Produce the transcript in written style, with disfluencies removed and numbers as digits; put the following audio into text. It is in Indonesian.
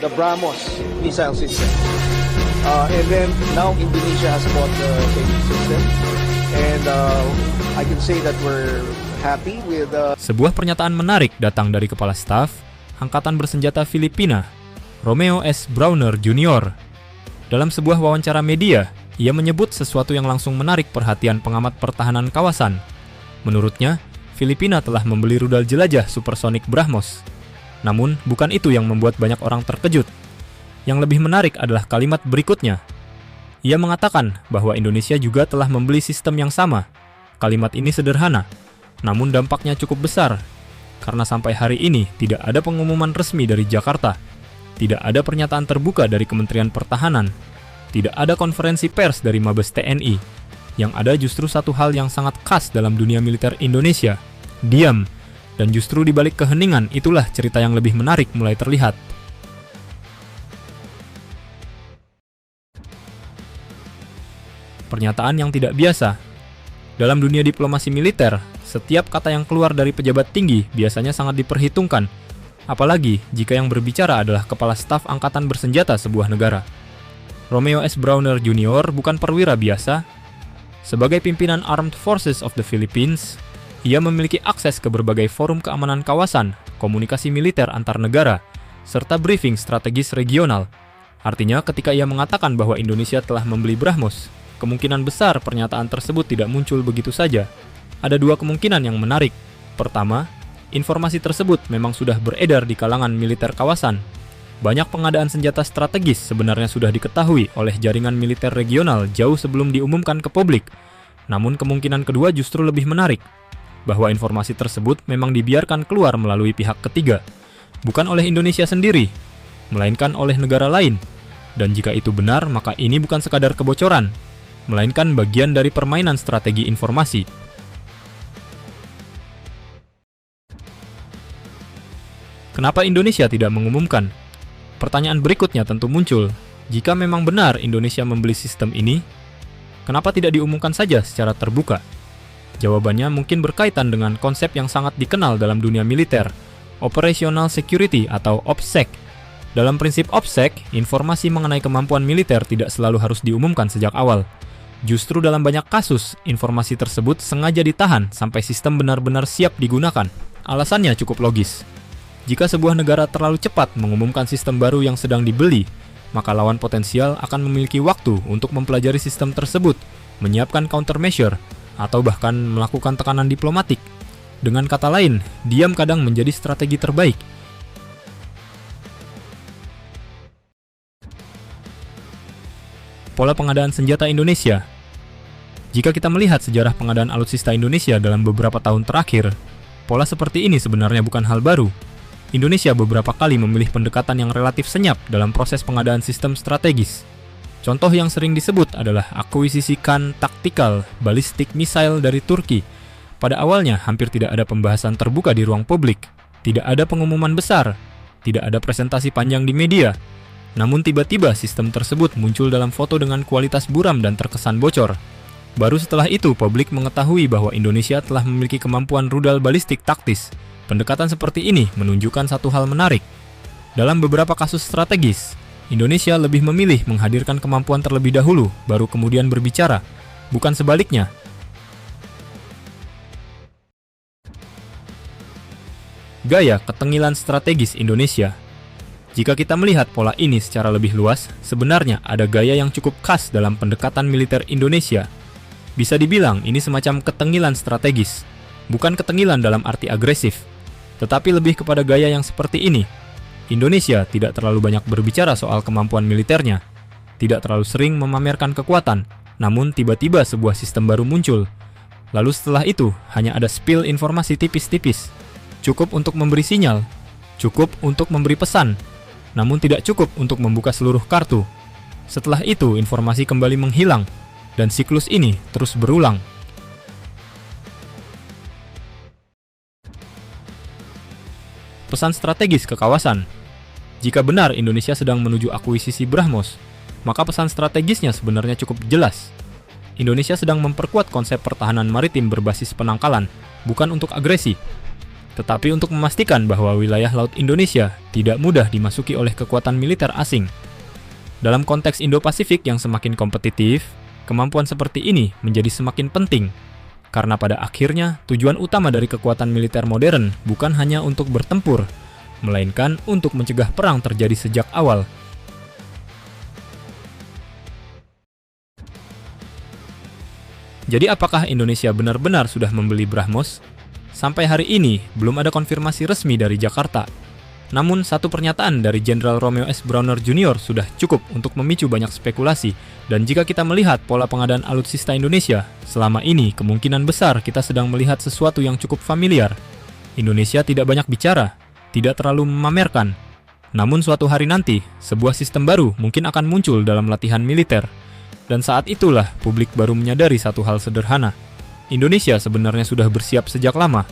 the BrahMos missile system. And then now Indonesia has bought the same system. And I can say that we're happy with... Sebuah pernyataan menarik datang dari Kepala Staf Angkatan Bersenjata Filipina, Romeo S. Brawner Jr. Dalam sebuah wawancara media, ia menyebut sesuatu yang langsung menarik perhatian pengamat pertahanan kawasan. Menurutnya, Filipina telah membeli rudal jelajah supersonik BrahMos. Namun, bukan itu yang membuat banyak orang terkejut. Yang lebih menarik adalah kalimat berikutnya. Ia mengatakan bahwa Indonesia juga telah membeli sistem yang sama. Kalimat ini sederhana, namun dampaknya cukup besar. Karena sampai hari ini tidak ada pengumuman resmi dari Jakarta. Tidak ada pernyataan terbuka dari Kementerian Pertahanan. Tidak ada konferensi pers dari Mabes TNI. Yang ada justru satu hal yang sangat khas dalam dunia militer Indonesia. Diam. Dan justru di balik keheningan itulah cerita yang lebih menarik mulai terlihat. Pernyataan yang tidak biasa. Dalam dunia diplomasi militer, setiap kata yang keluar dari pejabat tinggi biasanya sangat diperhitungkan. Apalagi jika yang berbicara adalah Kepala Staf Angkatan Bersenjata sebuah negara. Romeo S. Brawner Jr. bukan perwira biasa. Sebagai pimpinan Armed Forces of the Philippines, ia memiliki akses ke berbagai forum keamanan kawasan, komunikasi militer antar negara, serta briefing strategis regional. Artinya ketika ia mengatakan bahwa Indonesia telah membeli BrahMos, kemungkinan besar pernyataan tersebut tidak muncul begitu saja. Ada dua kemungkinan yang menarik. Pertama, informasi tersebut memang sudah beredar di kalangan militer kawasan. Banyak pengadaan senjata strategis sebenarnya sudah diketahui oleh jaringan militer regional jauh sebelum diumumkan ke publik. Namun kemungkinan kedua justru lebih menarik, bahwa informasi tersebut memang dibiarkan keluar melalui pihak ketiga, bukan oleh Indonesia sendiri, melainkan oleh negara lain. Dan jika itu benar, maka ini bukan sekadar kebocoran, melainkan bagian dari permainan strategi informasi. Kenapa Indonesia tidak mengumumkan? Pertanyaan berikutnya tentu muncul. Jika memang benar Indonesia membeli sistem ini, kenapa tidak diumumkan saja secara terbuka? Jawabannya mungkin berkaitan dengan konsep yang sangat dikenal dalam dunia militer, Operational Security atau OPSEC. Dalam prinsip OPSEC, informasi mengenai kemampuan militer tidak selalu harus diumumkan sejak awal. Justru dalam banyak kasus, informasi tersebut sengaja ditahan sampai sistem benar-benar siap digunakan. Alasannya cukup logis. Jika sebuah negara terlalu cepat mengumumkan sistem baru yang sedang dibeli, maka lawan potensial akan memiliki waktu untuk mempelajari sistem tersebut, menyiapkan countermeasure, atau bahkan melakukan tekanan diplomatik. Dengan kata lain, diam kadang menjadi strategi terbaik. Pola pengadaan senjata Indonesia. Jika kita melihat sejarah pengadaan alutsista Indonesia dalam beberapa tahun terakhir, pola seperti ini sebenarnya bukan hal baru. Indonesia beberapa kali memilih pendekatan yang relatif senyap dalam proses pengadaan sistem strategis. Contoh yang sering disebut adalah akuisisi Kan Tactical Ballistic Missile dari Turki. Pada awalnya hampir tidak ada pembahasan terbuka di ruang publik, tidak ada pengumuman besar, tidak ada presentasi panjang di media. Namun tiba-tiba sistem tersebut muncul dalam foto dengan kualitas buram dan terkesan bocor. Baru setelah itu publik mengetahui bahwa Indonesia telah memiliki kemampuan rudal balistik taktis. Pendekatan seperti ini menunjukkan satu hal menarik. Dalam beberapa kasus strategis, Indonesia lebih memilih menghadirkan kemampuan terlebih dahulu, baru kemudian berbicara, bukan sebaliknya. Gaya ketengilan strategis Indonesia. Jika kita melihat pola ini secara lebih luas, sebenarnya ada gaya yang cukup khas dalam pendekatan militer Indonesia. Bisa dibilang ini semacam ketengilan strategis, bukan ketengilan dalam arti agresif, tetapi lebih kepada gaya yang seperti ini. Indonesia tidak terlalu banyak berbicara soal kemampuan militernya, tidak terlalu sering memamerkan kekuatan, namun tiba-tiba sebuah sistem baru muncul. Lalu setelah itu, hanya ada spill informasi tipis-tipis. Cukup untuk memberi sinyal, cukup untuk memberi pesan, namun tidak cukup untuk membuka seluruh kartu. Setelah itu, informasi kembali menghilang, dan siklus ini terus berulang. Pesan strategis ke kawasan. Jika benar Indonesia sedang menuju akuisisi BrahMos, maka pesan strategisnya sebenarnya cukup jelas. Indonesia sedang memperkuat konsep pertahanan maritim berbasis penangkalan, bukan untuk agresi. Tetapi untuk memastikan bahwa wilayah laut Indonesia tidak mudah dimasuki oleh kekuatan militer asing. Dalam konteks Indo-Pasifik yang semakin kompetitif, kemampuan seperti ini menjadi semakin penting. Karena pada akhirnya, tujuan utama dari kekuatan militer modern bukan hanya untuk bertempur, melainkan untuk mencegah perang terjadi sejak awal. Jadi apakah Indonesia benar-benar sudah membeli BrahMos? Sampai hari ini, belum ada konfirmasi resmi dari Jakarta. Namun, satu pernyataan dari Jenderal Romeo S. Browner Jr. sudah cukup untuk memicu banyak spekulasi. Dan jika kita melihat pola pengadaan alutsista Indonesia, selama ini kemungkinan besar kita sedang melihat sesuatu yang cukup familiar. Indonesia tidak banyak bicara, tidak terlalu memamerkan. Namun suatu hari nanti, sebuah sistem baru mungkin akan muncul dalam latihan militer. Dan saat itulah publik baru menyadari satu hal sederhana. Indonesia sebenarnya sudah bersiap sejak lama.